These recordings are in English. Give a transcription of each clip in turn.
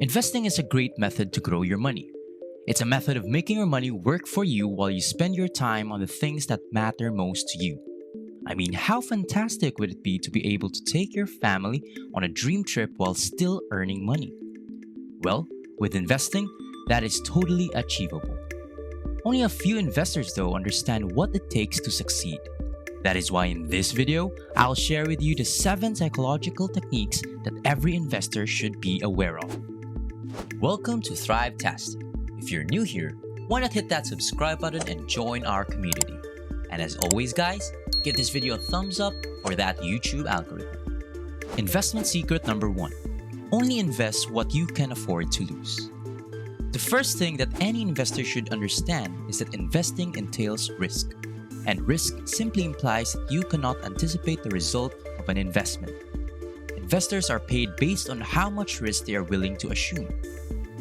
Investing is a great method to grow your money. It's a method of making your money work for you while you spend your time on the things that matter most to you. I mean, how fantastic would it be to be able to take your family on a dream trip while still earning money? Well, with investing, that is totally achievable. Only a few investors, though, understand what it takes to succeed. That is why in this video, I'll share with you the 7 psychological techniques that every investor should be aware of. Welcome to Thrive-tastic. If you're new here, why not hit that subscribe button and join our community? And as always, guys, give this video a thumbs up for that YouTube algorithm. Investment secret number 1. Only invest what you can afford to lose. The first thing that any investor should understand is that investing entails risk. And risk simply implies that you cannot anticipate the result of an investment. Investors are paid based on how much risk they are willing to assume.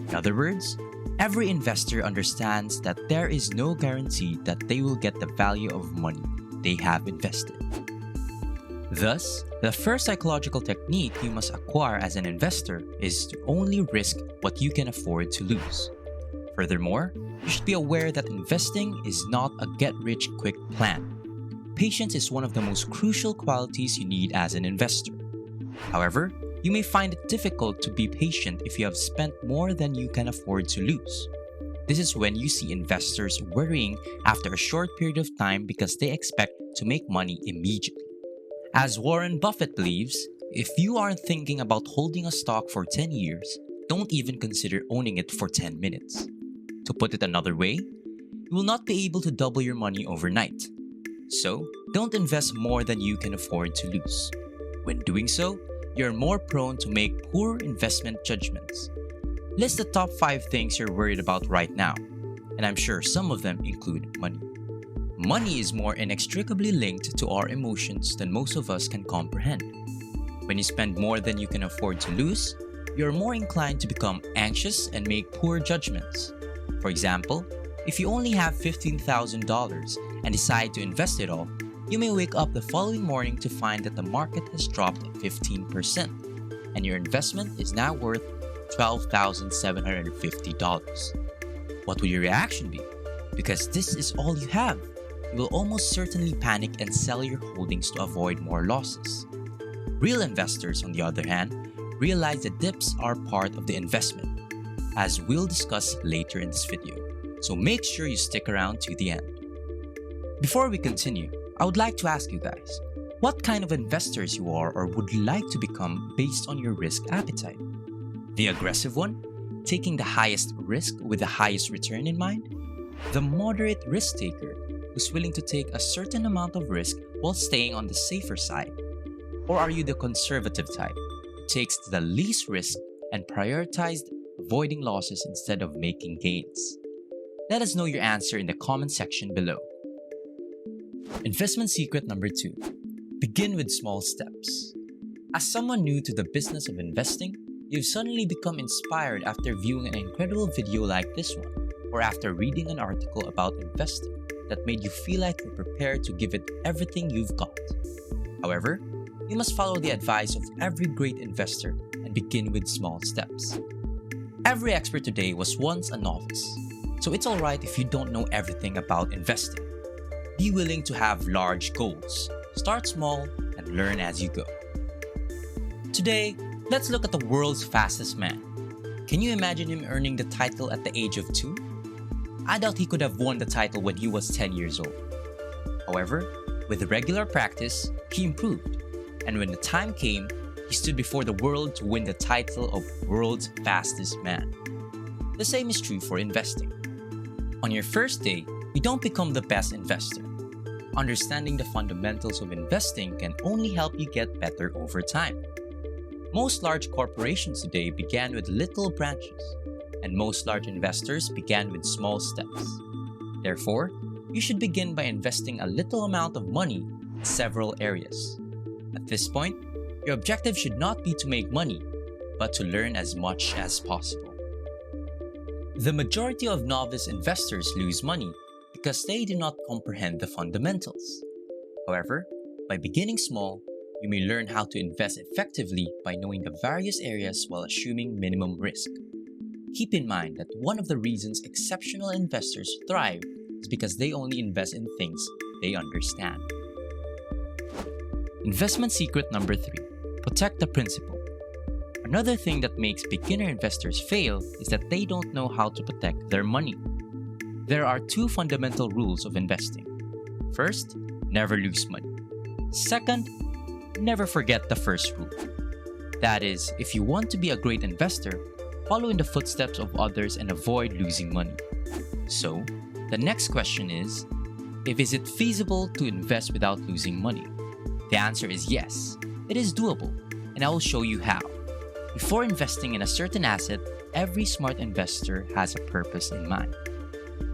In other words, every investor understands that there is no guarantee that they will get the value of money they have invested. Thus, the first psychological technique you must acquire as an investor is to only risk what you can afford to lose. Furthermore, you should be aware that investing is not a get-rich-quick plan. Patience is one of the most crucial qualities you need as an investor. However, you may find it difficult to be patient if you have spent more than you can afford to lose. This is when you see investors worrying after a short period of time because they expect to make money immediately. As Warren Buffett believes, if you aren't thinking about holding a stock for 10 years, don't even consider owning it for 10 minutes. To put it another way, you will not be able to double your money overnight. So, don't invest more than you can afford to lose. When doing so, you're more prone to make poor investment judgments. List the top 5 things you're worried about right now, and I'm sure some of them include money. Money is more inextricably linked to our emotions than most of us can comprehend. When you spend more than you can afford to lose, you're more inclined to become anxious and make poor judgments. For example, if you only have $15,000 and decide to invest it all, you may wake up the following morning to find that the market has dropped 15%, and your investment is now worth $12,750. What will your reaction be? Because this is all you have. You will almost certainly panic and sell your holdings to avoid more losses. Real investors, on the other hand, realize that dips are part of the investment, as we'll discuss later in this video, so make sure you stick around to the end. Before we continue, I would like to ask you guys, what kind of investors you are or would like to become based on your risk appetite? The aggressive one, taking the highest risk with the highest return in mind? The moderate risk taker, who's willing to take a certain amount of risk while staying on the safer side? Or are you the conservative type, who takes the least risk and prioritized avoiding losses instead of making gains? Let us know your answer in the comment section below. Investment secret number 2. Begin with small steps. As someone new to the business of investing, you've suddenly become inspired after viewing an incredible video like this one, or after reading an article about investing that made you feel like you're prepared to give it everything you've got. However, you must follow the advice of every great investor and begin with small steps. Every expert today was once a novice, so it's alright if you don't know everything about investing. Be willing to have large goals, start small, and learn as you go. Today, let's look at the world's fastest man. Can you imagine him earning the title at the age of 2? I doubt he could have won the title when he was 10 years old. However, with regular practice, he improved, and when the time came, he stood before the world to win the title of world's fastest man. The same is true for investing. On your first day, you don't become the best investor. Understanding the fundamentals of investing can only help you get better over time. Most large corporations today began with little branches, and most large investors began with small steps. Therefore, you should begin by investing a little amount of money in several areas. At this point, your objective should not be to make money, but to learn as much as possible. The majority of novice investors lose money because they do not comprehend the fundamentals. However, by beginning small, you may learn how to invest effectively by knowing the various areas while assuming minimum risk. Keep in mind that one of the reasons exceptional investors thrive is because they only invest in things they understand. Investment secret number 3: protect the principal. Another thing that makes beginner investors fail is that they don't know how to protect their money. There are 2 fundamental rules of investing. First, never lose money. Second, never forget the first rule. That is, if you want to be a great investor, follow in the footsteps of others and avoid losing money. So, the next question is it feasible to invest without losing money? The answer is yes, it is doable, and I will show you how. Before investing in a certain asset, every smart investor has a purpose in mind.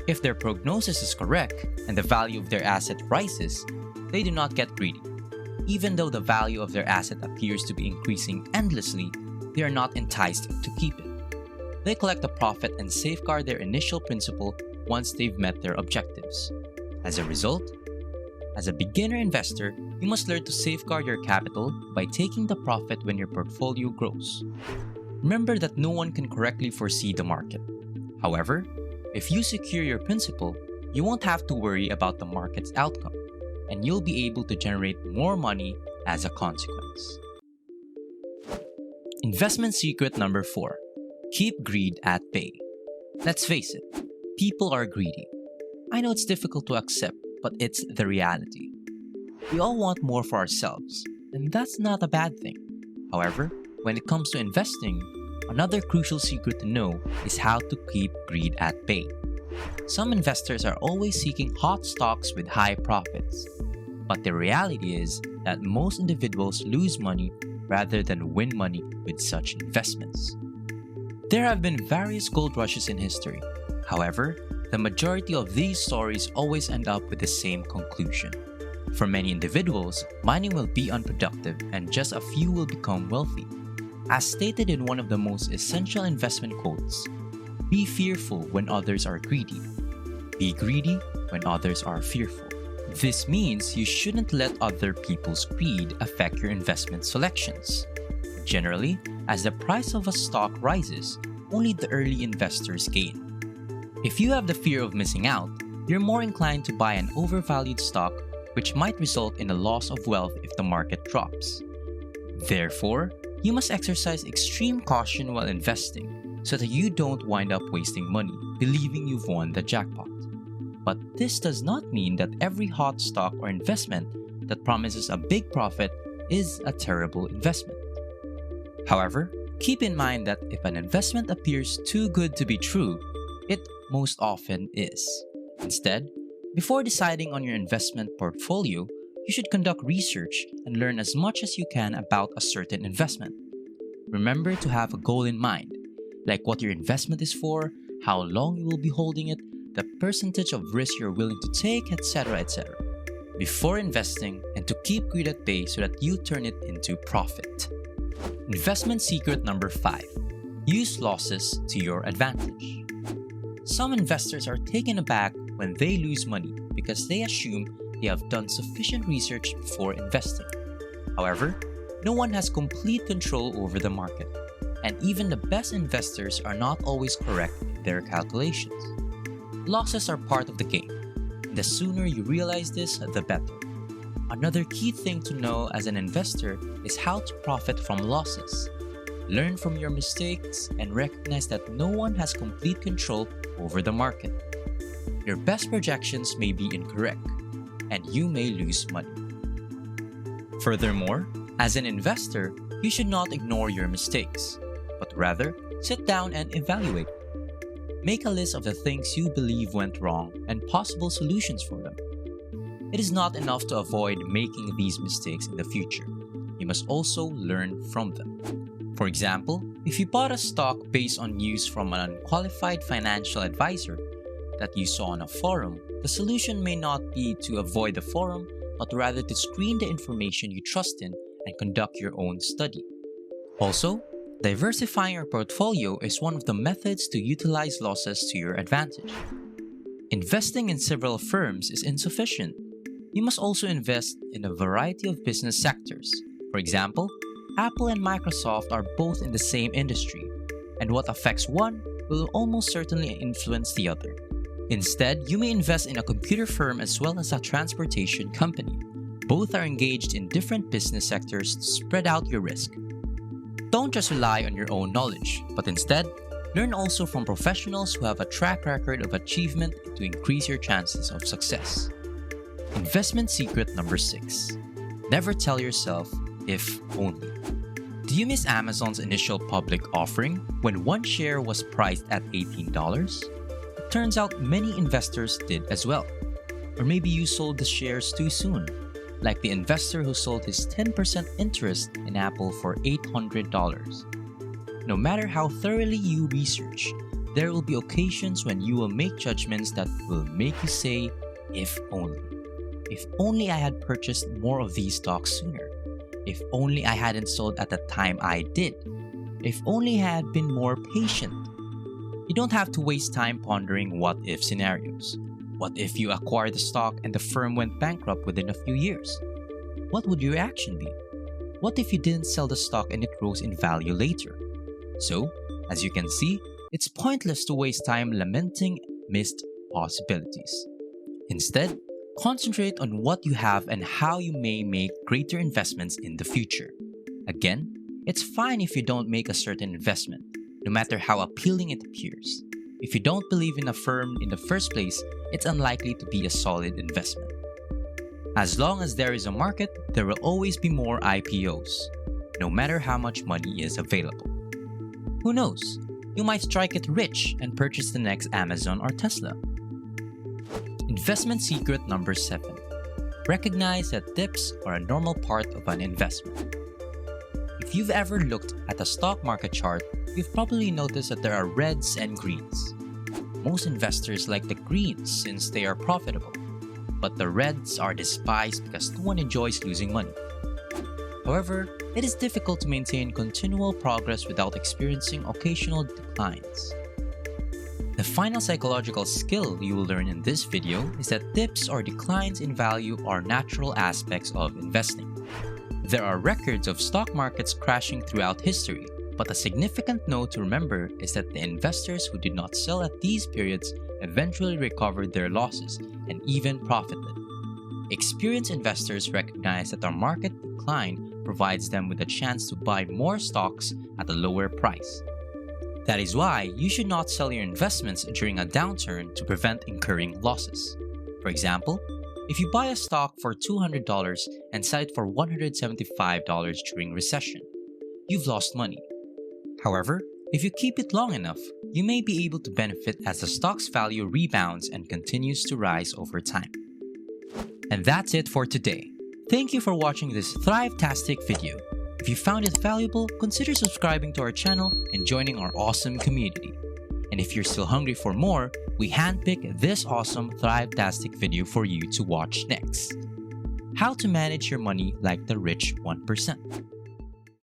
If their prognosis is correct and the value of their asset rises, they do not get greedy. Even though the value of their asset appears to be increasing endlessly, they are not enticed to keep it. They collect the profit and safeguard their initial principal once they've met their objectives. As a result, as a beginner investor, you must learn to safeguard your capital by taking the profit when your portfolio grows. Remember that no one can correctly foresee the market. However, if you secure your principal, you won't have to worry about the market's outcome, and you'll be able to generate more money as a consequence. Investment secret number 4: keep greed at bay. Let's face it, people are greedy. I know it's difficult to accept, but it's the reality. We all want more for ourselves, and that's not a bad thing. However, when it comes to investing, another crucial secret to know is how to keep greed at bay. Some investors are always seeking hot stocks with high profits, but the reality is that most individuals lose money rather than win money with such investments. There have been various gold rushes in history. However, the majority of these stories always end up with the same conclusion. For many individuals, mining will be unproductive and just a few will become wealthy. As stated in one of the most essential investment quotes, "Be fearful when others are greedy. Be greedy when others are fearful." This means you shouldn't let other people's greed affect your investment selections. Generally, as the price of a stock rises, only the early investors gain. If you have the fear of missing out, you're more inclined to buy an overvalued stock, which might result in a loss of wealth if the market drops. Therefore, you must exercise extreme caution while investing so that you don't wind up wasting money believing you've won the jackpot. But this does not mean that every hot stock or investment that promises a big profit is a terrible investment. However, keep in mind that if an investment appears too good to be true, it most often is. Instead, before deciding on your investment portfolio, you should conduct research and learn as much as you can about a certain investment. Remember to have a goal in mind, like what your investment is for, how long you will be holding it, the percentage of risk you're willing to take, etc., etc. before investing, and to keep greed at bay so that you turn it into profit. Investment secret number 5: use losses to your advantage. Some investors are taken aback when they lose money because they assume they have done sufficient research before investing. However, no one has complete control over the market, and even the best investors are not always correct in their calculations. Losses are part of the game. The sooner you realize this, the better. Another key thing to know as an investor is how to profit from losses. Learn from your mistakes and recognize that no one has complete control over the market. Your best projections may be incorrect, and you may lose money. Furthermore, as an investor, you should not ignore your mistakes, but rather sit down and evaluate. Make a list of the things you believe went wrong and possible solutions for them. It is not enough to avoid making these mistakes in the future. You must also learn from them. For example, if you bought a stock based on news from an unqualified financial advisor that you saw on a forum, the solution may not be to avoid the forum, but rather to screen the information you trust in and conduct your own study. Also, diversifying your portfolio is one of the methods to utilize losses to your advantage. Investing in several firms is insufficient. You must also invest in a variety of business sectors. For example, Apple and Microsoft are both in the same industry, and what affects one will almost certainly influence the other. Instead, you may invest in a computer firm as well as a transportation company. Both are engaged in different business sectors to spread out your risk. Don't just rely on your own knowledge, but instead, learn also from professionals who have a track record of achievement to increase your chances of success. Investment secret number 6. Never tell yourself, if only. Do you miss Amazon's initial public offering when one share was priced at $18? It turns out many investors did as well. Or maybe you sold the shares too soon, like the investor who sold his 10% interest in Apple for $800. No matter how thoroughly you research, there will be occasions when you will make judgments that will make you say, if only. If only I had purchased more of these stocks sooner. If only I hadn't sold at the time I did. If only I had been more patient. You don't have to waste time pondering what-if scenarios. What if you acquired the stock and the firm went bankrupt within a few years? What would your reaction be? What if you didn't sell the stock and it rose in value later? So, as you can see, it's pointless to waste time lamenting missed possibilities. Instead, concentrate on what you have and how you may make greater investments in the future. Again, it's fine if you don't make a certain investment, no matter how appealing it appears. If you don't believe in a firm in the first place, it's unlikely to be a solid investment. As long as there is a market, there will always be more IPOs, no matter how much money is available. Who knows? You might strike it rich and purchase the next Amazon or Tesla. Investment secret number 7. Recognize that dips are a normal part of an investment. If you've ever looked at a stock market chart, you've probably noticed that there are reds and greens. Most investors like the greens since they are profitable, but the reds are despised because no one enjoys losing money. However, it is difficult to maintain continual progress without experiencing occasional declines. The final psychological skill you will learn in this video is that dips or declines in value are natural aspects of investing. There are records of stock markets crashing throughout history, but a significant note to remember is that the investors who did not sell at these periods eventually recovered their losses and even profited. Experienced investors recognize that a market decline provides them with a chance to buy more stocks at a lower price. That is why you should not sell your investments during a downturn to prevent incurring losses. For example, if you buy a stock for $200 and sell it for $175 during recession, you've lost money. However, if you keep it long enough, you may be able to benefit as the stock's value rebounds and continues to rise over time. And that's it for today. Thank you for watching this Thrive-tastic video. If you found it valuable, consider subscribing to our channel and joining our awesome community. And if you're still hungry for more, we handpick this awesome Thrive-tastic video for you to watch next. How to manage your money like the rich 1%.